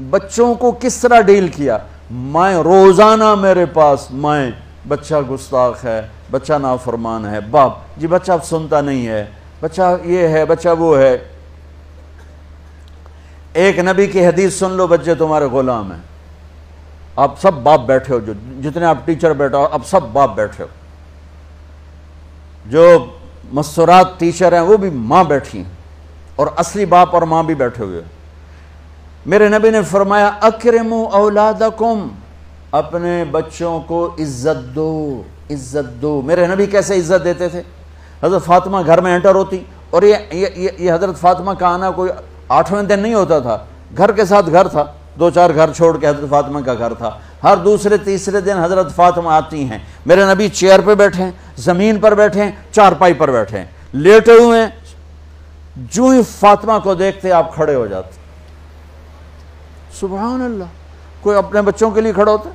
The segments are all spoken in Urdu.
بچوں کو کس طرح ڈیل کیا؟ مائیں روزانہ میرے پاس مائیں، بچہ گستاخ ہے، بچہ نافرمان ہے، باپ جی بچہ اب سنتا نہیں ہے، بچہ یہ ہے، بچہ وہ ہے۔ ایک نبی کی حدیث سن لو، بچے تمہارے غلام ہیں، آپ سب باپ بیٹھے ہو، جو جتنے آپ ٹیچر بیٹھا ہو اب سب باپ بیٹھے ہو، جو مستورات ٹیچر ہیں وہ بھی ماں بیٹھی ہیں، اور اصلی باپ اور ماں بھی بیٹھے ہوئے۔ میرے نبی نے فرمایا اکرموا اولادکم، اپنے بچوں کو عزت دو، عزت دو۔ میرے نبی کیسے عزت دیتے تھے؟ حضرت فاطمہ گھر میں انٹر ہوتی، اور یہ حضرت فاطمہ کا آنا کوئی 8ویں دن نہیں ہوتا تھا، گھر کے ساتھ گھر تھا، 2-4 گھر چھوڑ کے حضرت فاطمہ کا گھر تھا، ہر دوسرے تیسرے دن حضرت فاطمہ آتی ہیں، میرے نبی چیئر پہ بیٹھے ہیں، زمین پر بیٹھے ہیں، چارپائی پر بیٹھے ہیں، لیٹے ہوئے ہیں، جو ہی فاطمہ کو دیکھتے آپ کھڑے ہو جاتے۔ سبحان اللہ، کوئی اپنے بچوں کے لیے کھڑا ہوتا ہے؟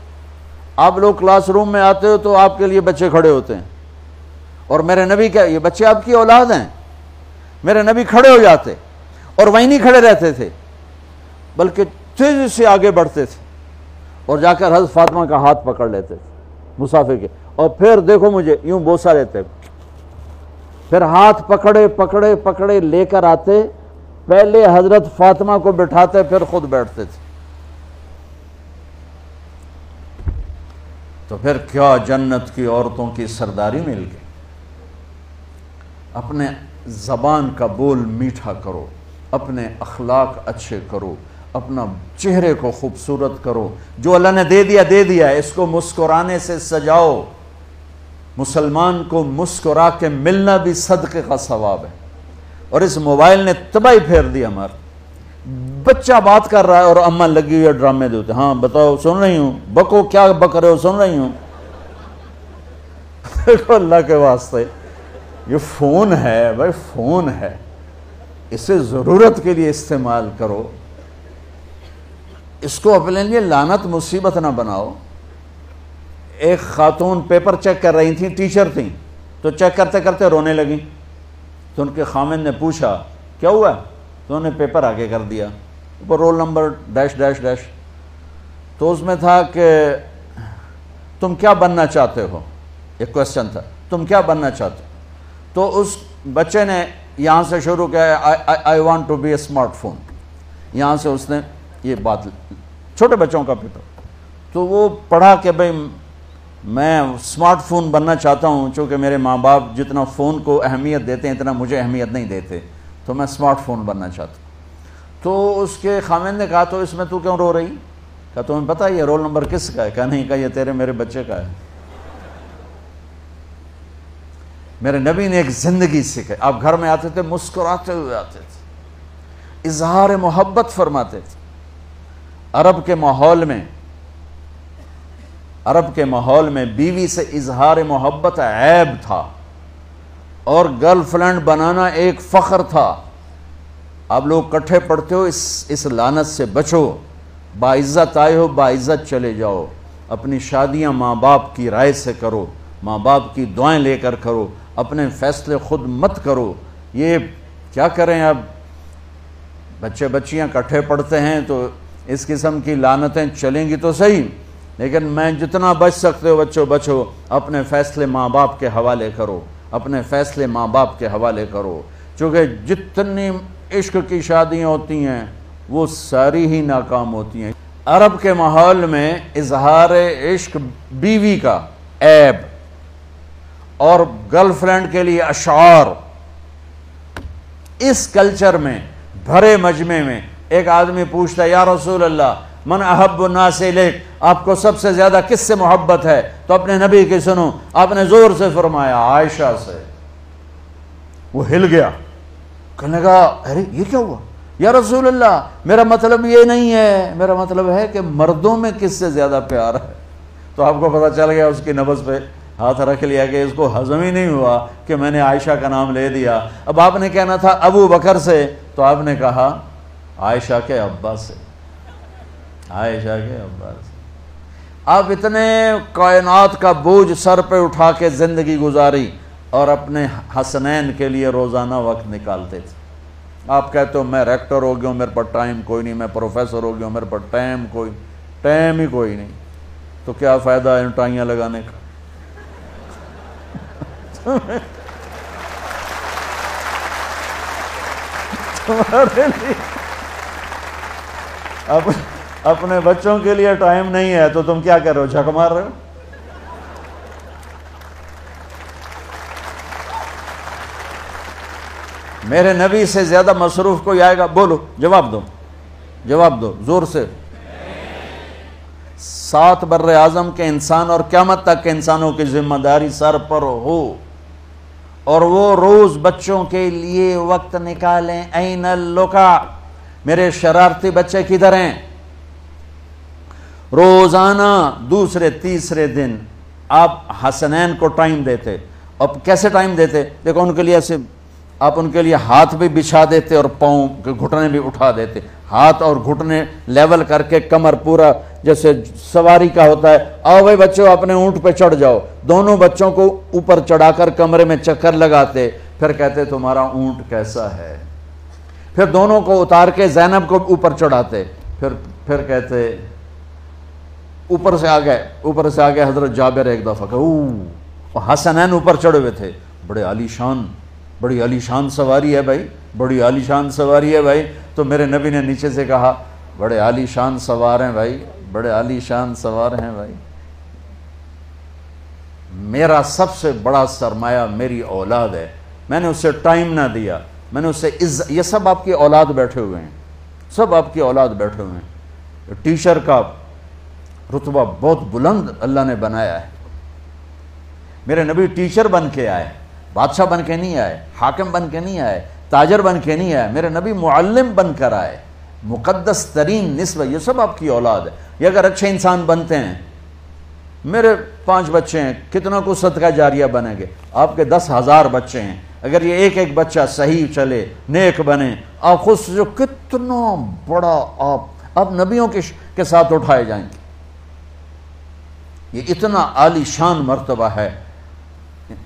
آپ لوگ کلاس روم میں آتے ہو تو آپ کے لیے بچے کھڑے ہوتے ہیں، اور میرے نبی کیا یہ بچے آپ کی اولاد ہیں؟ میرے نبی کھڑے ہو جاتے، اور وہیں نہیں کھڑے رہتے تھے بلکہ تیزی سے آگے بڑھتے تھے، اور جا کر حضرت فاطمہ کا ہاتھ پکڑ لیتے تھے مسافر کے، اور پھر دیکھو مجھے یوں بوسہ لیتے، پھر ہاتھ پکڑے پکڑے پکڑے لے کر آتے، پہلے حضرت فاطمہ کو بٹھاتے پھر خود بیٹھتے تھے۔ تو پھر کیا جنت کی عورتوں کی سرداری مل گئی۔ اپنے زبان کا بول میٹھا کرو، اپنے اخلاق اچھے کرو، اپنا چہرے کو خوبصورت کرو، جو اللہ نے دے دیا ہے، اس کو مسکرانے سے سجاؤ۔ مسلمان کو مسکرا کے ملنا بھی صدقے کا ثواب ہے، اور اس موبائل نے تباہی پھیر دی ہمارا۔ بچہ بات کر رہا ہے اور اماں لگی ہوئی ہے ڈرامے دیتے، ہاں بتاؤ سن رہی ہوں، بکو کیا بک رہے ہو، سن رہی ہوں۔ دیکھو اللہ کے واسطے، یہ فون ہے بھائی، فون ہے، اسے ضرورت کے لیے استعمال کرو، اس کو اپنے لیے لعنت مصیبت نہ بناؤ۔ ایک خاتون پیپر چیک کر رہی تھیں، ٹیچر تھیں، تو چیک کرتے کرتے رونے لگیں، تو ان کے خامند نے پوچھا کیا ہوا؟ تو انہوں نے پیپر آگے کر دیا، اوپر roll number dash dash dash, تو اس میں تھا کہ تم کیا بننا چاہتے ہو، ایک کویسچن تھا، تم کیا بننا چاہتے ہو؟ تو اس بچے نے یہاں سے شروع کیا، I want to be a smartphone, یہاں سے اس نے یہ بات، چھوٹے بچوں کا پیپر، تو وہ پڑھا کہ بھئی میں اسمارٹ فون بننا چاہتا ہوں، چونکہ میرے ماں باپ جتنا فون کو اہمیت دیتے ہیں اتنا مجھے اہمیت نہیں دیتے، تو میں اسمارٹ فون بننا چاہتا ہوں۔ تو اس کے خامند نے کہا تو اس میں تو کیوں رو رہی؟ کہا تمہیں پتہ یہ رول نمبر کس کا ہے؟ کہا نہیں، کہا یہ تیرے میرے بچے کا ہے۔ میرے نبی نے ایک زندگی سکھائی، آپ گھر میں آتے تھے مسکراتے ہوئے آتے تھے، اظہار محبت فرماتے تھے۔ عرب کے ماحول میں بیوی سے اظہار محبت عیب تھا، اور گرل فرینڈ بنانا ایک فخر تھا۔ آپ لوگ کٹھے پڑھتے ہو، اس لعنت سے بچو، باعزت آئے ہو باعزت چلے جاؤ، اپنی شادیاں ماں باپ کی رائے سے کرو، ماں باپ کی دعائیں لے کر کرو، اپنے فیصلے خود مت کرو۔ یہ کیا کریں، اب بچے بچیاں کٹھے پڑھتے ہیں تو اس قسم کی لعنتیں چلیں گی تو صحیح، لیکن میں جتنا بچ سکتے ہو بچو بچو، اپنے فیصلے ماں باپ کے حوالے کرو، اپنے فیصلے ماں باپ کے حوالے کرو، چونکہ جتنی عشق کی شادیاں ہوتی ہیں وہ ساری ہی ناکام ہوتی ہیں۔ عرب کے ماحول میں اظہار عشق بیوی کا عیب، اور گرل فرینڈ کے لیے اشعار، اس کلچر میں بھرے مجمع میں ایک آدمی پوچھتا ہے یا رسول اللہ من احب الناس الیک، آپ کو سب سے زیادہ کس سے محبت ہے؟ تو اپنے نبی کی سنو، آپ نے زور سے فرمایا عائشہ سے۔ وہ ہل گیا، کہنے لگا ارے یہ کیا ہوا یا رسول اللہ، میرا مطلب یہ نہیں ہے، میرا مطلب ہے کہ مردوں میں کس سے زیادہ پیار ہے۔ تو آپ کو پتہ چل گیا، اس کی نبض پہ ہاتھ رکھ لیا کہ اس کو ہضم ہی نہیں ہوا کہ میں نے عائشہ کا نام لے دیا۔ اب آپ نے کہنا تھا ابو بکر سے، تو آپ نے کہا عائشہ کے ابا سے، عائشہ کے ابا سے۔ آپ اتنے کائنات کا بوجھ سر پہ اٹھا کے زندگی گزاری، اور اپنے حسنین کے لیے روزانہ وقت نکالتے تھے۔ آپ کہتے ہو میں ریکٹر ہو گیا ہوں، میرے پاس ٹائم کوئی نہیں، میں پروفیسر ہو گیا ہوں، میرے پاس ٹائم ہی کوئی نہیں، تو کیا فائدہ ہے ٹائیاں لگانے کا؟ اپنے بچوں کے لیے ٹائم نہیں ہے تو تم کیا کر رہے ہو، جھک مار رہے ہو؟ میرے نبی سے زیادہ مصروف کوئی آئے گا؟ بولو، جواب دو زور سے۔ 7 بر اعظم کے انسان اور قیامت تک کے انسانوں کی ذمہ داری سر پر ہو، اور وہ روز بچوں کے لیے وقت نکالیں۔ این اللقا، میرے شرارتی بچے کدھر ہیں؟ روزانہ دوسرے تیسرے دن آپ حسنین کو ٹائم دیتے۔ اب کیسے ٹائم دیتے؟ دیکھو ان کے لیے ایسے آپ ان کے لیے ہاتھ بھی بچھا دیتے اور پاؤں کے گھٹنے بھی اٹھا دیتے، ہاتھ اور گھٹنے لیول کر کے، کمر پورا جیسے سواری کا ہوتا ہے۔ آؤ بھائی بچوں اپنے اونٹ پہ چڑھ جاؤ، دونوں بچوں کو اوپر چڑھا کر کمرے میں چکر لگاتے، پھر کہتے تمہارا اونٹ کیسا ہے؟ پھر دونوں کو اتار کے زینب کو اوپر چڑھاتے، پھر کہتے اوپر سے آگے حضرت جابر ایک دفعہ کہ حسنین اوپر چڑھے ہوئے تھے، بڑی عالی شان سواری ہے بھائی، بڑی عالی شان سواری ہے بھائی۔ تو میرے نبی نے نیچے سے کہا بڑے عالی شان سوار ہیں بھائی، بڑے عالی شان سوار ہیں بھائی، میرا سب سے بڑا سرمایہ میری اولاد ہے، میں نے اسے ٹائم نہ دیا، میں نے اسے یہ سب آپ کی اولاد بیٹھے ہوئے ہیں، سب آپ کی اولاد بیٹھے ہوئے ہیں۔ ٹیچر کا رتبہ بہت بلند اللہ نے بنایا ہے۔ میرے نبی ٹیچر بن کے آئے، بادشاہ بن کے نہیں آئے، حاکم بن کے نہیں آئے، تاجر بن کے نہیں آئے، میرے نبی معلم بن کر آئے، مقدس ترین نسبت۔ یہ سب آپ کی اولاد ہے، یہ اگر اچھے انسان بنتے ہیں، میرے 5 بچے ہیں، کتنا کو صدقہ جاریہ بنیں گے؟ آپ کے 10,000 بچے ہیں، اگر یہ ایک بچہ صحیح چلے، نیک بنے، آپ خود سے کتنا بڑا آپ نبیوں کے ساتھ اٹھائے جائیں گے۔ یہ اتنا عالی شان مرتبہ ہے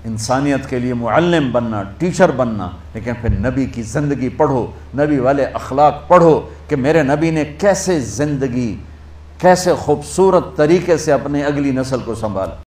انسانیت کے لیے، معلم بننا، ٹیچر بننا۔ لیکن پھر نبی کی زندگی پڑھو، نبی والے اخلاق پڑھو کہ میرے نبی نے کیسے زندگی، کیسے خوبصورت طریقے سے اپنی اگلی نسل کو سنبھالا۔